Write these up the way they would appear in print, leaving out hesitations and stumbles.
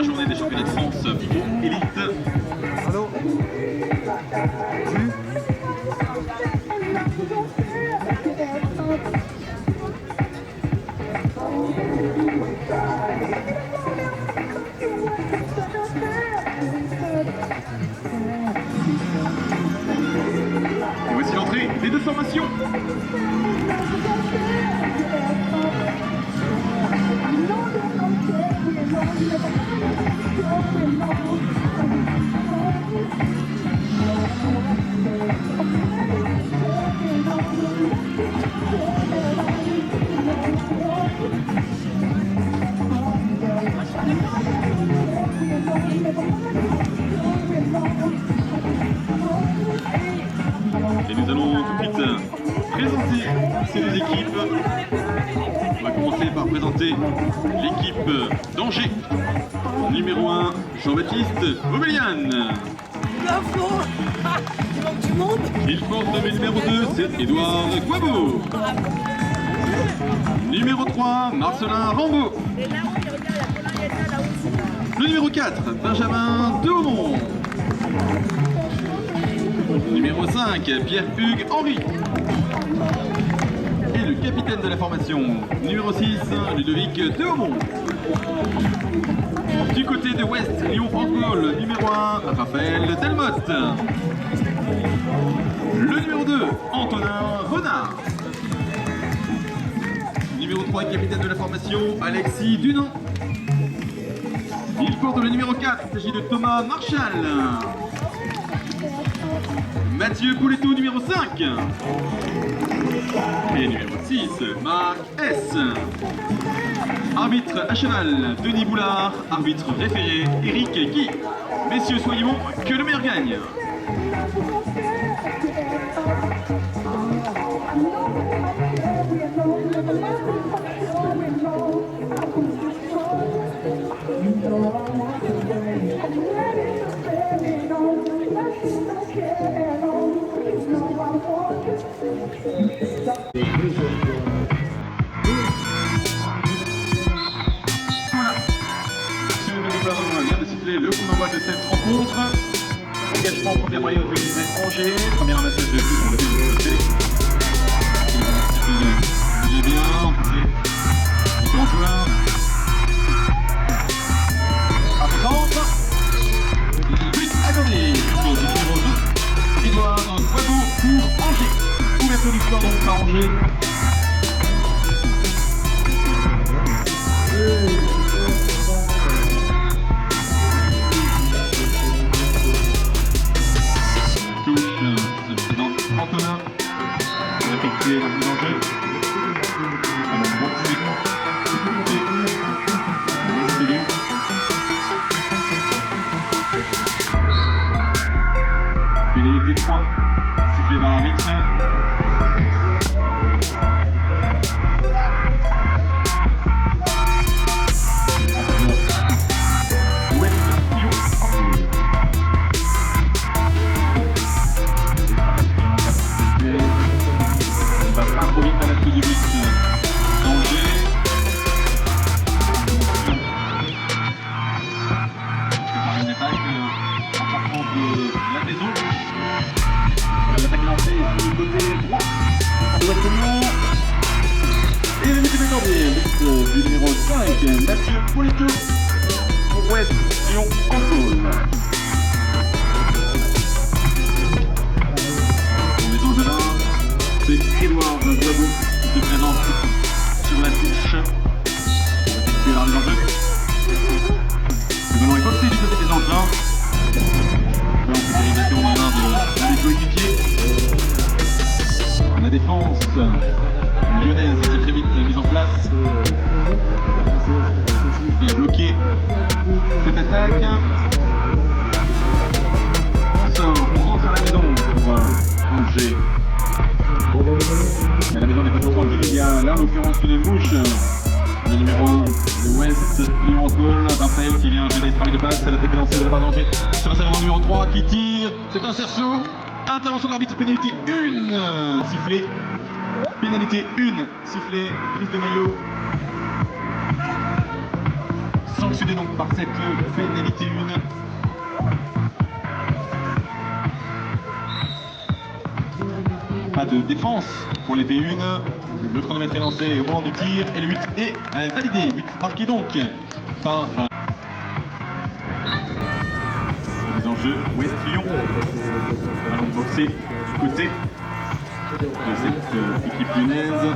première journée des championnats de France Pro Élite. Allô? Et voici l'entrée des deux formations. Et nous allons tout de suite présenter ces deux équipes. On va commencer par présenter l'équipe d'Angers. Numéro 1, Jean-Baptiste Aubélian. Du monde. Il porte le numéro 2, c'est Édouard Guabo. Numéro 3, Marcelin Rambaud. Et là, on regarde la Polarietta là aussi. Le numéro 4, Benjamin Dehaumont. Numéro 5, Pierre-Hugues Henry. Et le capitaine de la formation, numéro 6, Ludovic Dehaumont. Du côté de Ouest, Lyon-Franck-Gaulle, numéro 1, Raphaël Delmotte. Le numéro 2, Antonin Renard. Numéro 3, capitaine de la formation, Alexis Dunant. Il porte le numéro 4, il s'agit de Thomas Marchal. Mathieu Pouletto, numéro 5. Et numéro 6, Marc S. Arbitre à cheval, Denis Boulard. Arbitre référé, Eric Guy. Messieurs, soyez bons, que le meilleur gagne. Vient de siffler le coup d'envoi de cette rencontre. Engagement première moyenne de Angers, première amasseuse de but, on l'a vu de l'autre côté. Il est bien, différents joueurs. À présent, but accordé au numéro 2, Édouard Guabo pour Angers. Ouverture du score donc par Angers. Antonin, on a effectué la mise en jeu. On a moitié pénalité 3, sifflé par l'arbitre. Et le but du numéro 5, Mathieu Pouletto pour Ouest Lyon-Franck-Gaulle. On est dans un an, c'est Édouard Guabo qui se présente sur la touche pour effectuer la mise en jeu. Le ballon est porté du côté des Angevins. Là, on fait dérivation dans l'un des coéquipiers. La défense lyonnaise s'est très vite mise en place et a bloqué cette attaque. On rentre à la maison pour Angers. Mais la maison n'est pas trop tranquille, il y a là en l'occurrence une mouche. Le numéro 1 de Ouest Lyon-Franck-Gaulle, Raphaël qui vient gêner ce travail de passe, c'est l'attaque lancée de la part d'Angers sur un serveur numéro 3 qui tire, c'est un cerceau. Intervention de l'arbitre, pénalité 1, sifflé. Pénalité 1, sifflé, prise de maillot. sanctionné donc par cette pénalité 1. Pas de défense pour les P1. Le chronomètre est lancé au moment du tir et le but est validé. But marqué donc par les enjeux Ouest Lyon. Ballon boxé du côté de cette équipe lyonnaise.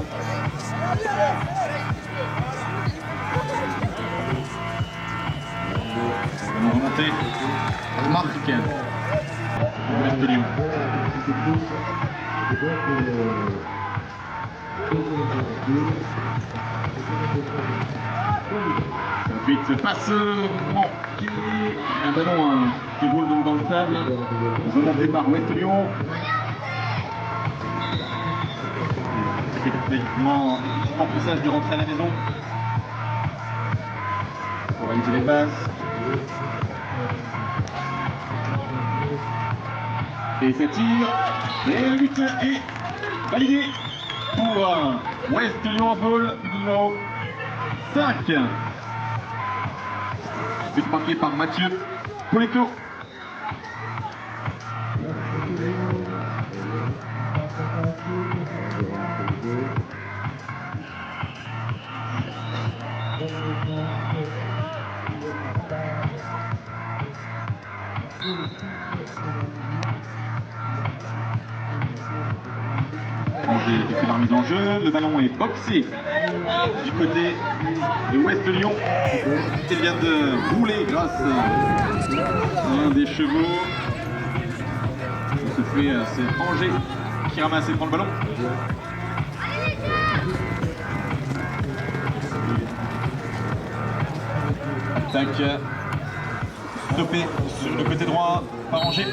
Ballon remonté. Marque. Ouest Lyon. Ensuite, passe manqué. Un ballon qui roule donc dans le sable. Remonté par Ouest Lyon. Effectivement, remplissage de rentrer à la maison. Pour réaliser les passes. Et ça tire. Et le but est validé pour Ouest Lyon Handball numéro 5. But marqué par Mathieu Poletto. Angers fait la remise en jeu, le ballon est boxé du côté de Ouest Lyon. Il vient de rouler grâce à un des chevaux. C'est Angers qui ramasse et prend le ballon. Attaque stoppé sur le côté droit par Angers.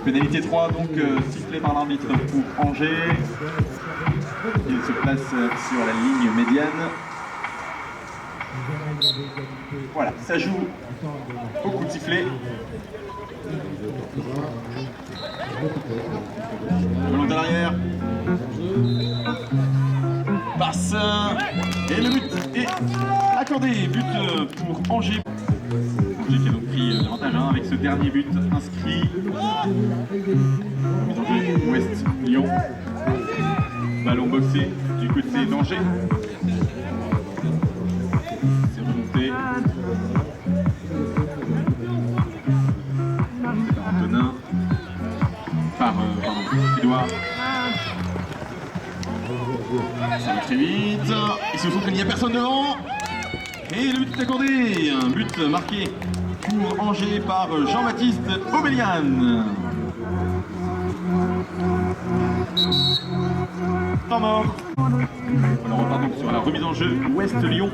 Pénalité 3 donc sifflée par l'arbitre pour Angers. Il se place sur la ligne médiane. Voilà, ça joue au coup de sifflet. Ballon de l'arrière. Passe. Et le but est accordé. But pour Angers. Angers qui a donc pris l'avantage avec ce dernier but inscrit. Angers Ouest Lyon. Ballon boxé du côté d'Angers. C'est remonté. C'est par Antonin. Par Edouard. Ça va très vite. Il se trouve qu'il n'y a personne devant. Et le but est accordé. Un but marqué pour Angers par Jean-Baptiste Obélian. Temps mort. On repart donc sur la remise en jeu Ouest Lyon.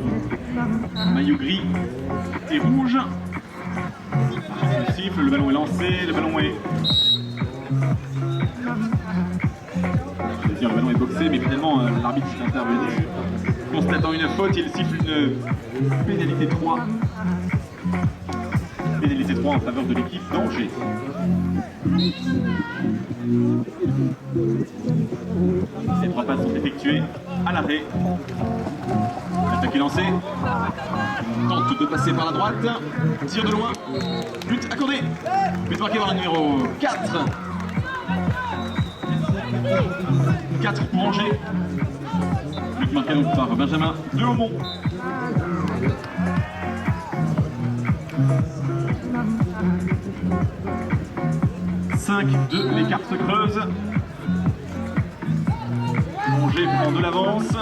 Maillot gris et rouge. Le siffle, le ballon est lancé, le ballon est... Le ballon est boxé, mais finalement l'arbitre est intervenu. Constatant une faute, il siffle une pénalité 3. Pénalité 3 en faveur de l'équipe d'Angers. Les 3 passes sont effectuées à l'arrêt. L'attaque est lancée. Tente de passer par la droite. Tire de loin. But accordé. But marqué par le numéro 4. 4 pour Angers. But marqué donc par Benjamin de Haumont. De l'écart se creuse. Angers prend de l'avance.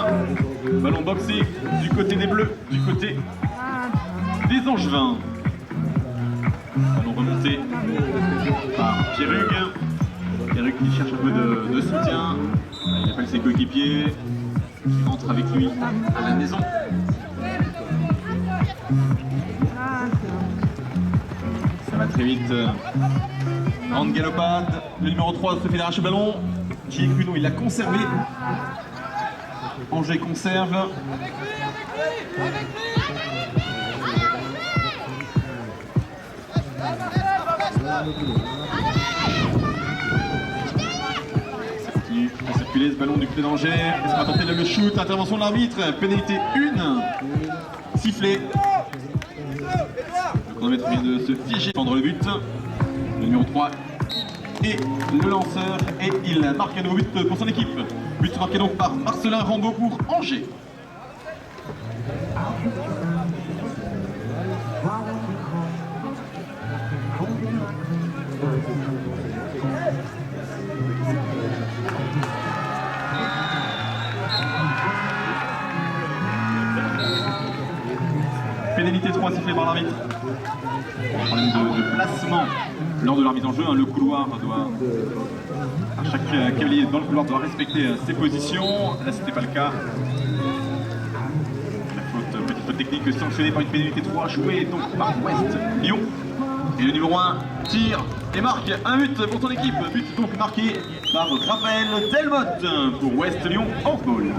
Ballon boxé du côté des Bleus, du côté des Angevins. Ballon remonté par Pierrugue. Pierrugue qui cherche un peu de soutien. Il appelle ses coéquipiers qui rentrent avec lui à la maison. Ça va très vite. En galopade, le numéro 3 se fait arracher le ballon. Gilles Crunon, il l'a conservé. Angers conserve. Ça continue à circuler. ce ballon du côté d'Angers. Est-ce qu'on va tenter le shoot? Intervention de l'arbitre. Pénalité 1. Sifflet. Le chronomètre vient de se figer pendant le but. Le numéro 3 et le lanceur. Et il marque un nouveau but pour son équipe. But marqué donc par Marcelin Rambaud pour Angers. Pénalité 3 sifflée par l'arbitre. Problème de placement lors de la mise en jeu. Le couloir doit, à chaque cavalier dans le couloir doit respecter ses positions. Là, c'était pas le cas. La petite faute technique sanctionnée par une pénalité 3 jouée donc par West Lyon. Et le numéro 1 tire et marque un but pour son équipe. But donc marqué par Raphaël Delmotte pour West Lyon Handball.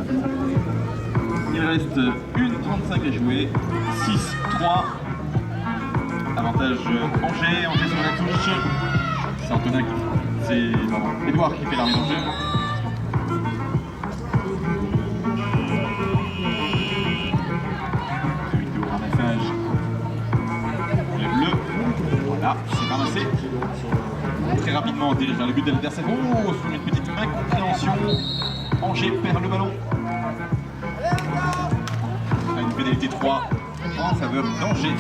Il reste 1:35 à jouer. 6-3. Avantage Angers. Angers sur la touche. C'est Antonin qui. C'est Edouard qui fait la mise en jeu. Vidéo ramassage. Les bleus. Voilà, c'est ramassé. Très rapidement, on dirige vers le but de l'adversaire. Oh, sur une petite incompréhension. Angers perd le ballon. Une pénalité 3 en faveur d'Angers.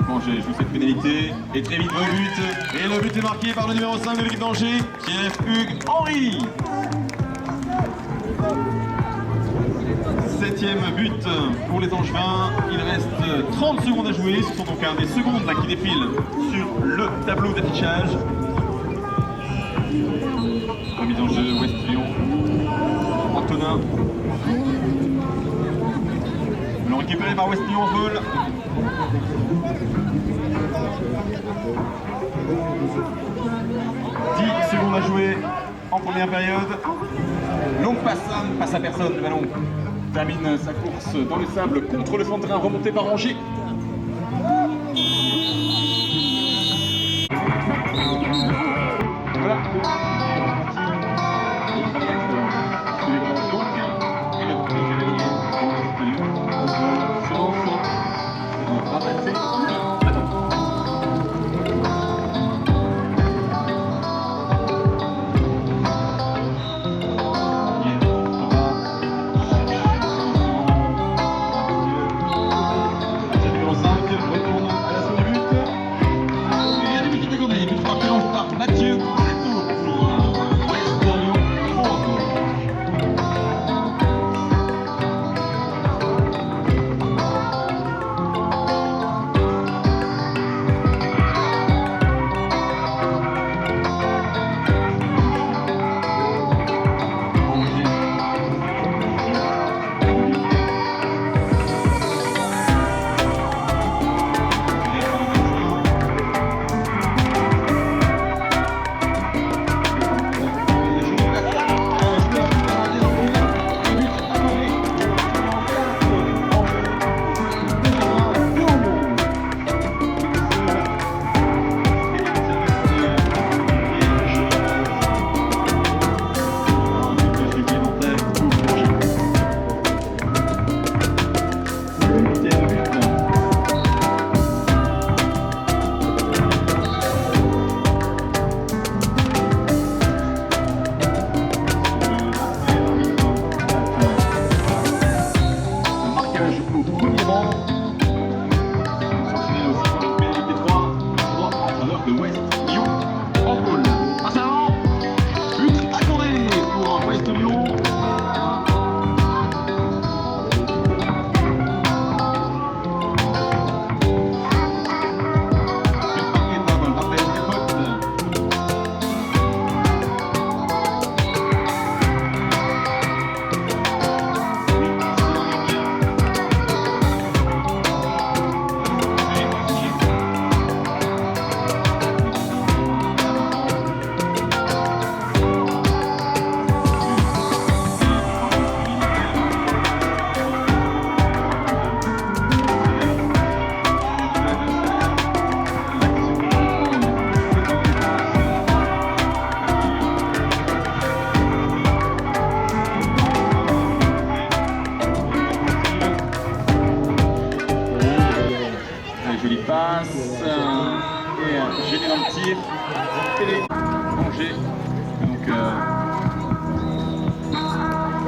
Angers joue cette pénalité et très vite au but. Et le but est marqué par le numéro 5 de l'équipe d'Angers, Pierre-Hugues Henry. 7e but pour les Angevins. Il reste 30 secondes à jouer. Ce sont donc des secondes là, qui défilent sur le tableau d'affichage. Remise en jeu West Lyon. Antonin. Ballon récupéré par West Lyon en vol. « 10 secondes à jouer en première période. Longue passe à personne, le ballon termine sa course dans le sable contre le fond de terrain remonté par Angers. Voilà.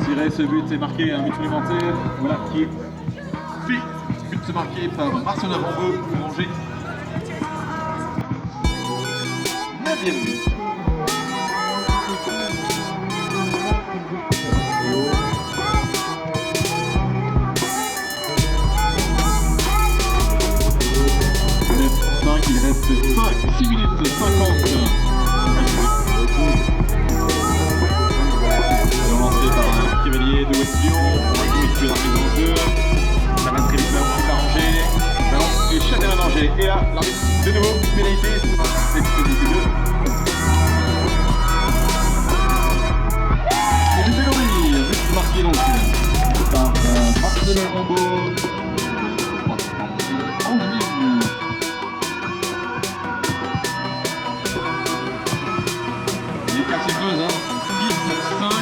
tirer ce but et marquer un but supplémentaire. Voilà qui est fait. But marqué par Marcelin Rambaud pour Angers. 9e but. Il reste 6 minutes 50 lancé par un cavalier de West Lyon. On va effectuer la prise en jeu. Ça va très vite, ballon qui va Angers. Ballon et Chanel à Angers. Et là, l'arbitre de nouveau, pénalité. C'est pénalité 2. Et du pénalité, but marqué donc par Marcelin Rambaud. C'est creuse, 10, 5,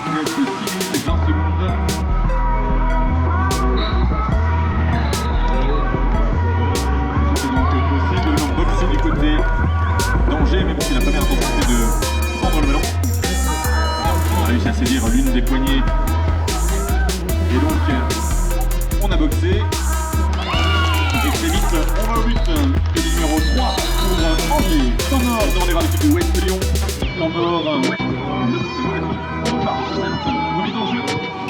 il reste 6 minutes et 20 secondes. C'était donc possible de boxer du côté d'Angers, même s'il n'a pas bien l'intention de prendre le ballon. On a réussi à saisir l'une des poignées. Et donc, on a boxé. Et très vite, on va au but. C'est le numéro 3 pour Angers. Temps mort demandé par l'équipe de West Lyon. Temps mort, West Lyon. On part sur cette remise en jeu.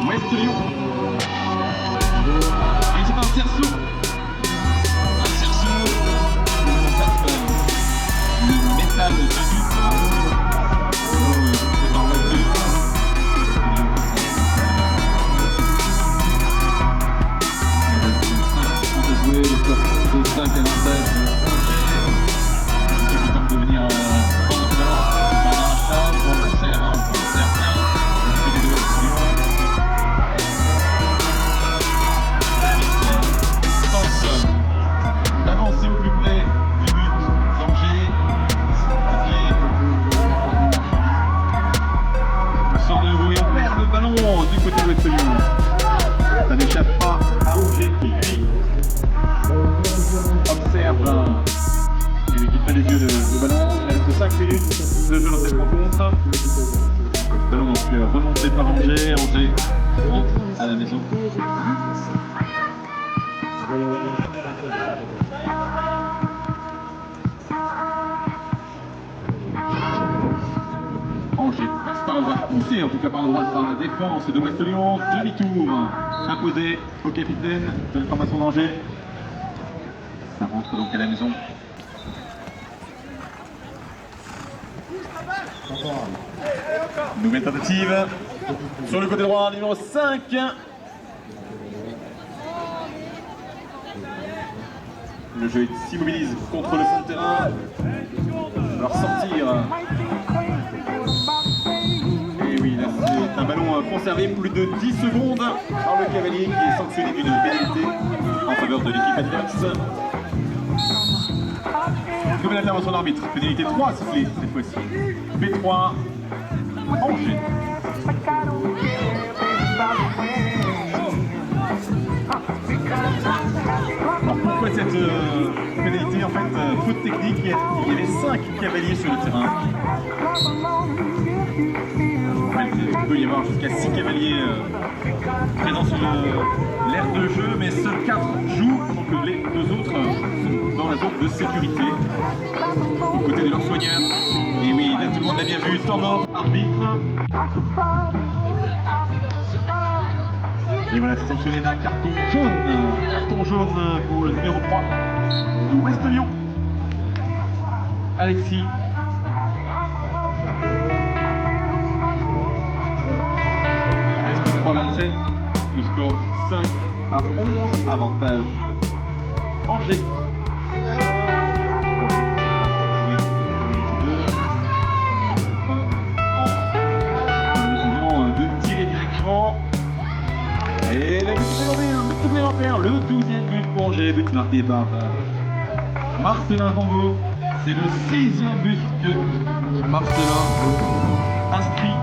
West Lyon. Et c'est un cerceau. Un cerceau. On tape le métal de but. C'est par West Lyon. On a joué le score de 5 avantages. Qui tente de venir prendre le ballon. On serre bien. Les deux tente d'avancer au plus près du but d'Angers. On sort de nouveau et on perd le ballon du côté de West Lyon. Ça n'échappe pas à Angers qui lui observe et qui fait les yeux de ballon. Il reste 5 minutes de jeu dans cette rencontre. Ballon donc remonté par Angers. Angers rentre à la maison. Angers passe par le droit, poussé en tout cas par le droit par la défense de West Lyon. Demi-tour imposé au capitaine de la formation d'Angers. Ça rentre donc à la maison. Nouvelle tentative sur le côté droit, numéro 5. Le jeu s'immobilise contre le fond de terrain. Il va sortir. Et oui, là c'est un ballon conservé plus de 10 secondes par le cavalier qui est sanctionné d'une pénalité en faveur de l'équipe adverse. Nouvelle intervention d'arbitre, pénalité 3 sifflée cette fois-ci. P3, Angers. Alors pourquoi cette pénalité? En fait, faute technique, il y avait 5 cavaliers sur le terrain. En fait, il peut y avoir jusqu'à 6 cavaliers présents sur l'aire de jeu, mais seuls 4 jouent, donc les 2 autres sont dans la zone de sécurité, aux côtés de leurs soigneurs. Et oui, là tout le monde l'a bien vu, temps mort, arbitre. Et voilà, c'est sanctionné d'un carton jaune. Carton jaune pour le numéro 3 de West Lyon. Alexis. Est-ce que 3-27, le score 5 à 11, avantage Angers. De tirer directement. Et le but supplémentaire, le 12e but pour Angers, but marqué par Marcelin Rambaud. C'est le 6e but que Marcelin inscrit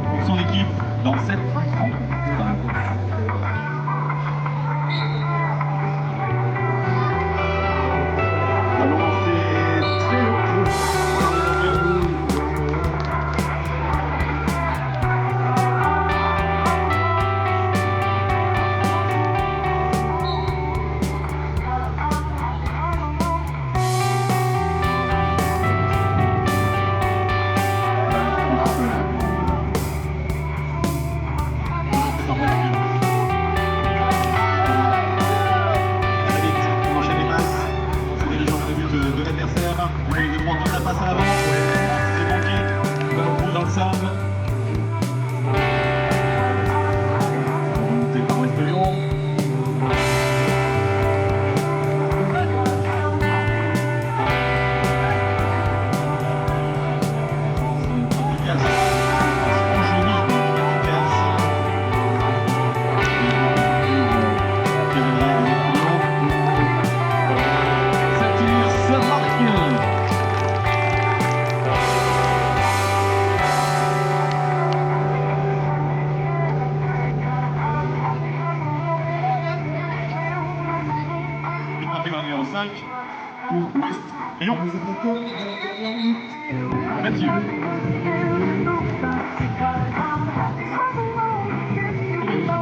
pour son équipe dans cette rencontre. Ballon lancé très haut. Sam. Remonté par Ouest Lyon. Numéro 5, Ouest Lyon. Mathieu.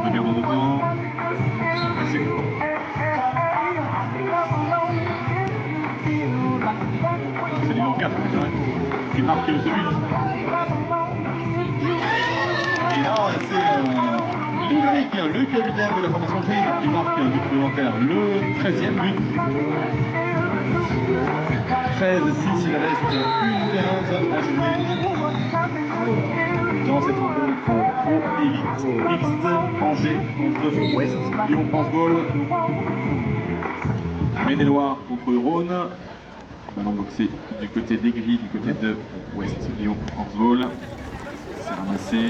Regarde en devant. C'est numéro 4 qui marque ce but. Et là, c'est Ludovic, le capitaine de la formation grise, qui marque un but supplémentaire, le 13e but. 13-6, il reste 1:15 à jouer dans cette rencontre au Élite Mixte Angers contre Ouest Lyon Handball. Maine-et-Loire contre Rhône. Ballon boxé du côté des grilles, du côté de Ouest Lyon Handball. C'est ramassé.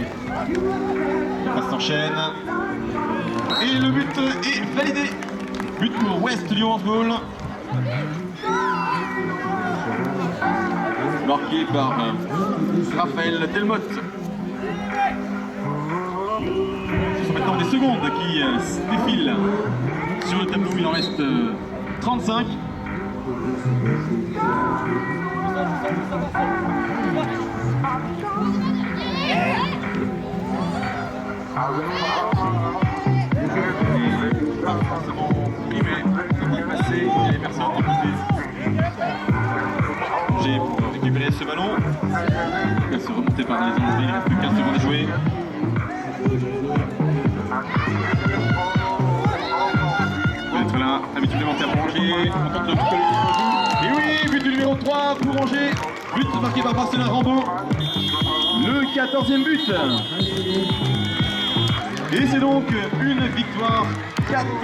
La passe s'enchaîne. Et le but est validé. But pour Ouest Lyon Handball. Marqué par Raphaël Delmotte. Ce sont maintenant des secondes qui défilent sur le tableau. Il en reste 35. Pas forcément primé, il est passé, il y a les personnes en côté. J'ai récupéré ce ballon. Elle se remonter par les ondes, il ne reste plus 15 secondes à jouer. Peut-être là, un but supplémentaire pour Angers. On tente de tout le. Et oui, but du numéro 3 pour Angers. But marqué par Marcelin Rambaud. Le 14e but. Et c'est donc une victoire 14.